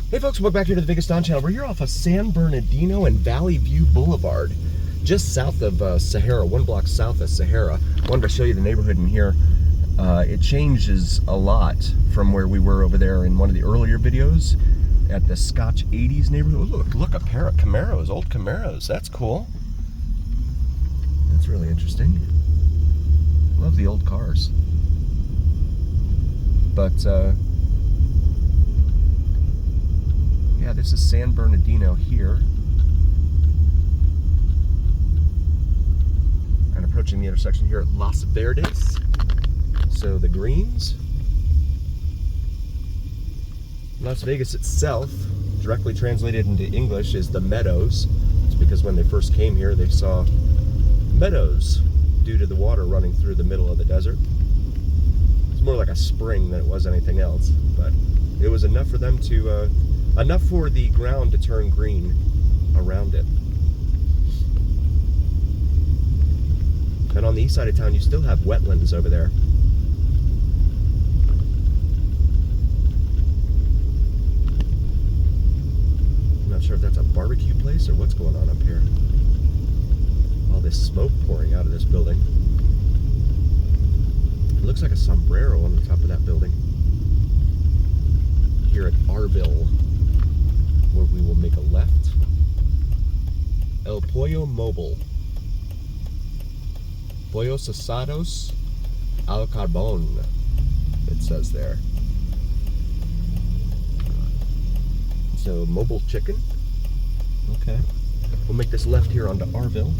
Hey folks, welcome back here to the Vegas Don Channel. We're here off of San Bernardino and Valley View Boulevard, just south of Sahara, one block south of Sahara. Wanted to show you the neighborhood in here. It changes a lot from where we were over there in one of the earlier videos at the Scotch 80s neighborhood. Oh, look, a pair of Camaros, old Camaros. That's cool. That's really interesting. Love the old cars. But, yeah, this is San Bernardino here. And approaching the intersection here at Las Verdes. So the greens. Las Vegas itself, directly translated into English, is the meadows. It's because when they first came here, they saw meadows due to the water running through the middle of the desert. It's more like a spring than it was anything else, but it was enough for them to, enough for the ground to turn green around it. And on the east side of town, you still have wetlands over there. I'm not sure if that's a barbecue place or what's going on up here. All this smoke pouring out of this building. It looks like a sombrero on the top of that building. Here at Arville, where we will make a left. El Pollo Mobile. Pollos asados al carbón, it says there. So, mobile chicken. Okay. We'll make this left here onto Arville.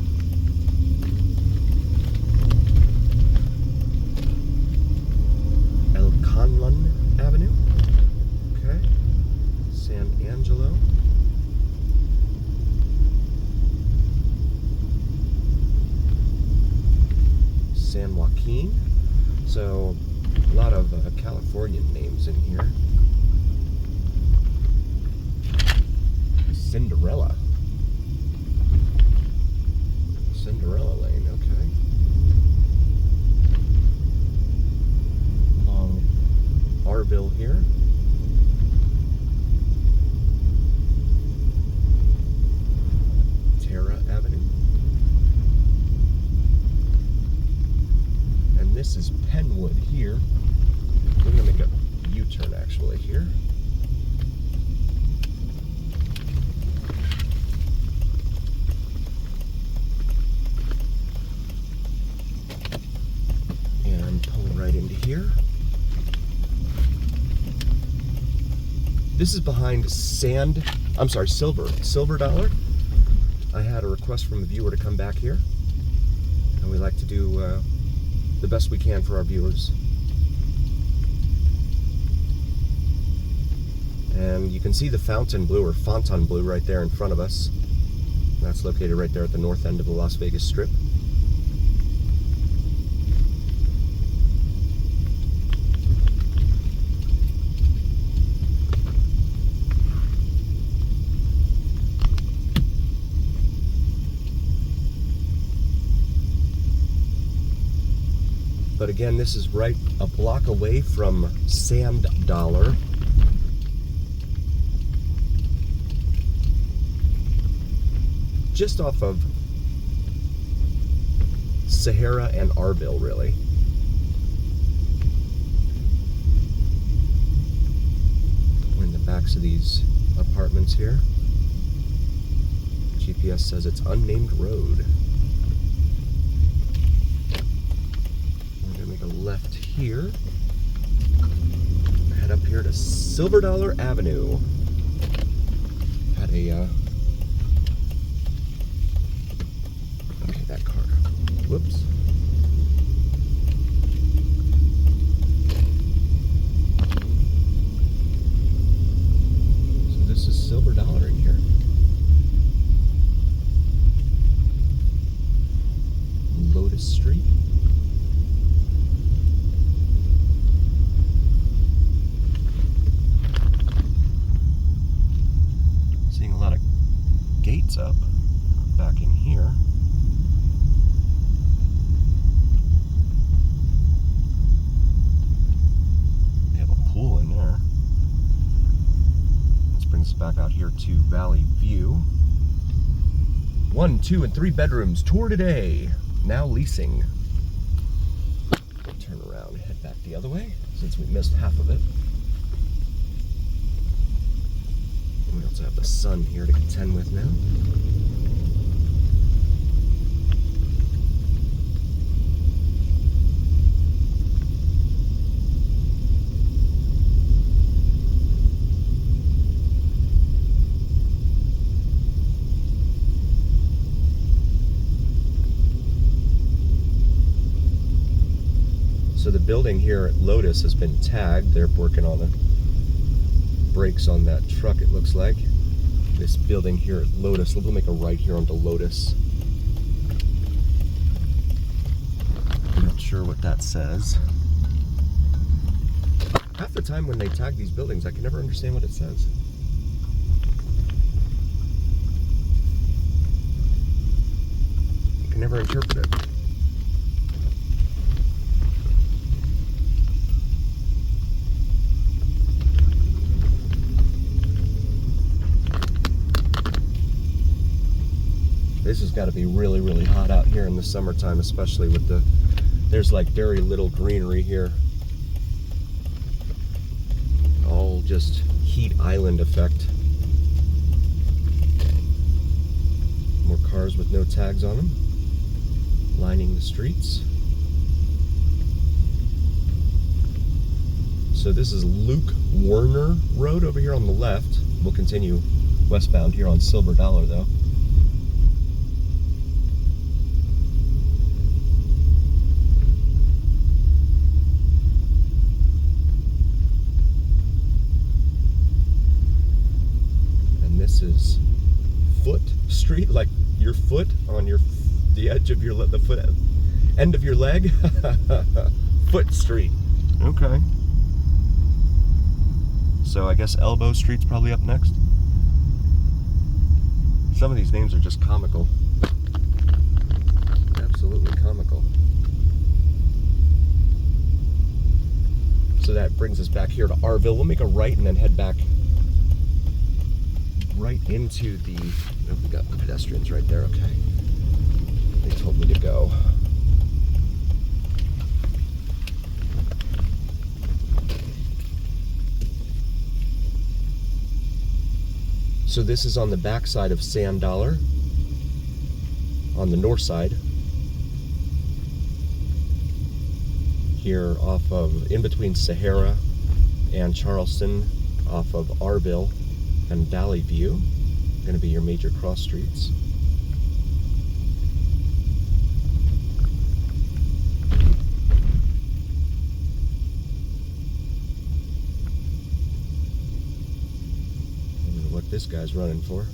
El Conlon Avenue. Okay. San Angelo. San Joaquin. So, a lot of Californian names in here. Cinderella. Cinderella Lane, okay. Along Arville here. Terra Avenue. And this is Penwood here. We're going to make a U-turn actually here. And pull right into here. This is behind Silver Dollar. I had a request from a viewer to come back here. And we like to do the best we can for our viewers. And you can see the Fontainebleau right there in front of us. That's located right there at the north end of the Las Vegas Strip. But again, this is right a block away from Sand Dollar. Just off of Sahara and Arville, really. We're in the backs of these apartments here. GPS says it's unnamed road. Make a left here, head up here to Silver Dollar Avenue. Had a okay, that car, whoops. So this is Silver Dollar in here. Lotus Street. Gates up back in here. They have a pool in there. brings us back out here to Valley View. 1, 2, and 3 bedrooms. Tour today. Now leasing. Turn around and head back the other way since we missed half of it. And we also have the sun here to contend with now. So the building here at Lotus has been tagged. They're working on the brakes on that truck, it looks like. This building here at Lotus, we'll make a right here onto Lotus. I'm not sure what that says. Half the time when they tag these buildings, I can never understand what it says. I can never interpret it. This has got to be really, really hot out here in the summertime, especially with there's like very little greenery here. All just heat island effect. More cars with no tags on them, lining the streets. So this is Luke Werner Road over here on the left. We'll continue westbound here on Silver Dollar though. This is Foot Street, like your foot on the edge of the foot end of your leg. Foot Street. Okay. So I guess Elbow Street's probably up next. Some of these names are just comical. Absolutely comical. So that brings us back here to Arville. We'll make a right and then head back right into the, oh, we got pedestrians right there, okay. They told me to go. So this is on the back side of Sand Dollar, on the north side. Here off of, in between Sahara and Charleston, off of Arville and Valley View, going to be your major cross streets. I don't know what this guy's running for.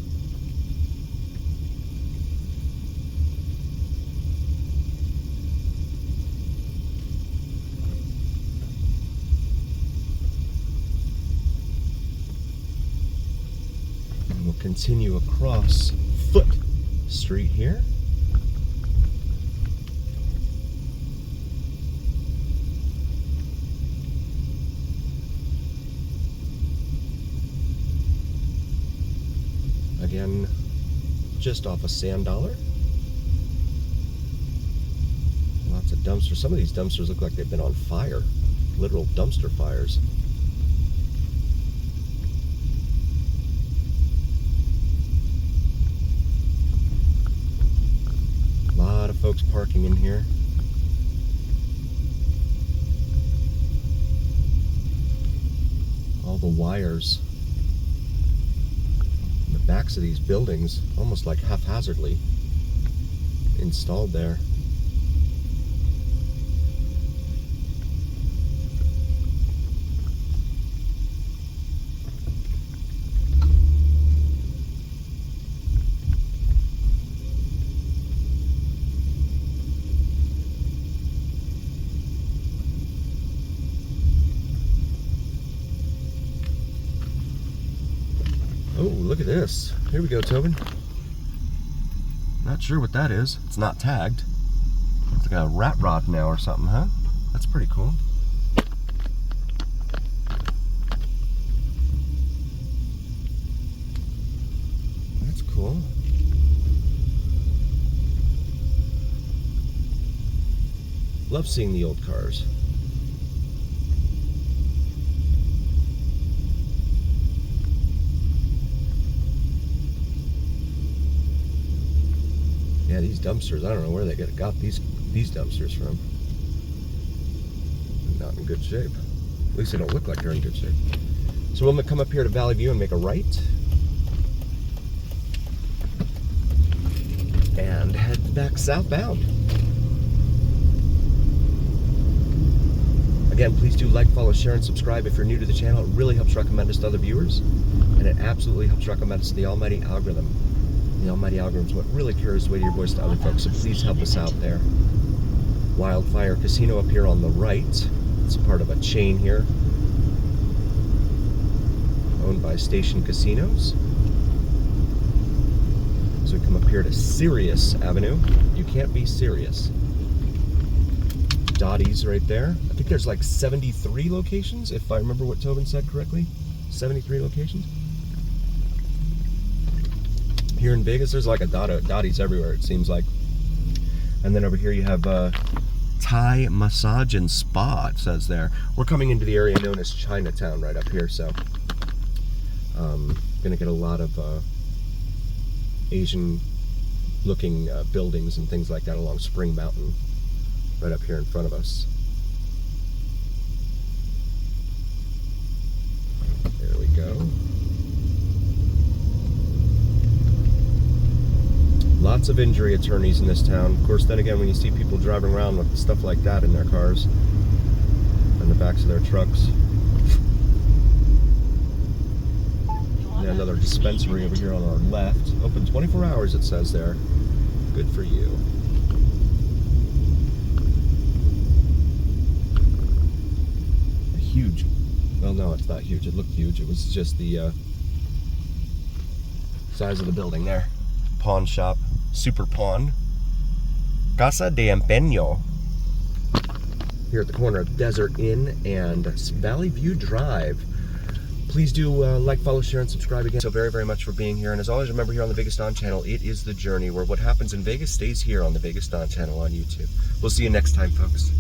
We'll continue across Foot Street here. Again, just off of Sand Dollar. Lots of dumpsters. Some of these dumpsters look like they've been on fire. Literal dumpster fires. Folks parking in here. All the wires in the backs of these buildings, almost like haphazardly installed there. Oh, look at this. Here we go, Tobin. Not sure what that is. It's not tagged. It's like a rat rod now or something, huh? That's pretty cool. Love seeing the old cars. Yeah, these dumpsters, I don't know where they got these dumpsters from. Not in good shape. At least they don't look like they're in good shape. So we're going to come up here to Valley View and make a right. And head back southbound. Again, please do like, follow, share, and subscribe if you're new to the channel. It really helps recommend us to other viewers. And it absolutely helps recommend us to the almighty algorithm. The almighty algorithm is what really carries the weight of your voice to other folks. So please help us out there. Wildfire Casino up here on the right. It's part of a chain here, owned by Station Casinos. So we come up here to Sirius Avenue. You can't be serious. Dottie's right there. I think there's like 73 locations, if I remember what Tobin said correctly. 73 locations. Here in Vegas, there's like a Dottie's everywhere, it seems like. And then over here you have Thai Massage and Spa, it says there. We're coming into the area known as Chinatown right up here, so gonna get a lot of Asian looking buildings and things like that along Spring Mountain right up here in front of us. There we go. Lots of injury attorneys in this town. Of course, then again, when you see people driving around with stuff like that in their cars and the backs of their trucks. And another dispensary over here on our left. Open 24 hours, it says there. Good for you. A huge, well, no, it's not huge. It looked huge. It was just the size of the building there. Pawn shop. Super Pawn. Casa de Empeño. Here at the corner of Desert Inn and Valley View Drive. Please do like, follow, share, and subscribe again. So very, very much for being here. And as always, remember here on the Vegas Don channel, it is the journey where what happens in Vegas stays here on the Vegas Don channel on YouTube. We'll see you next time, folks.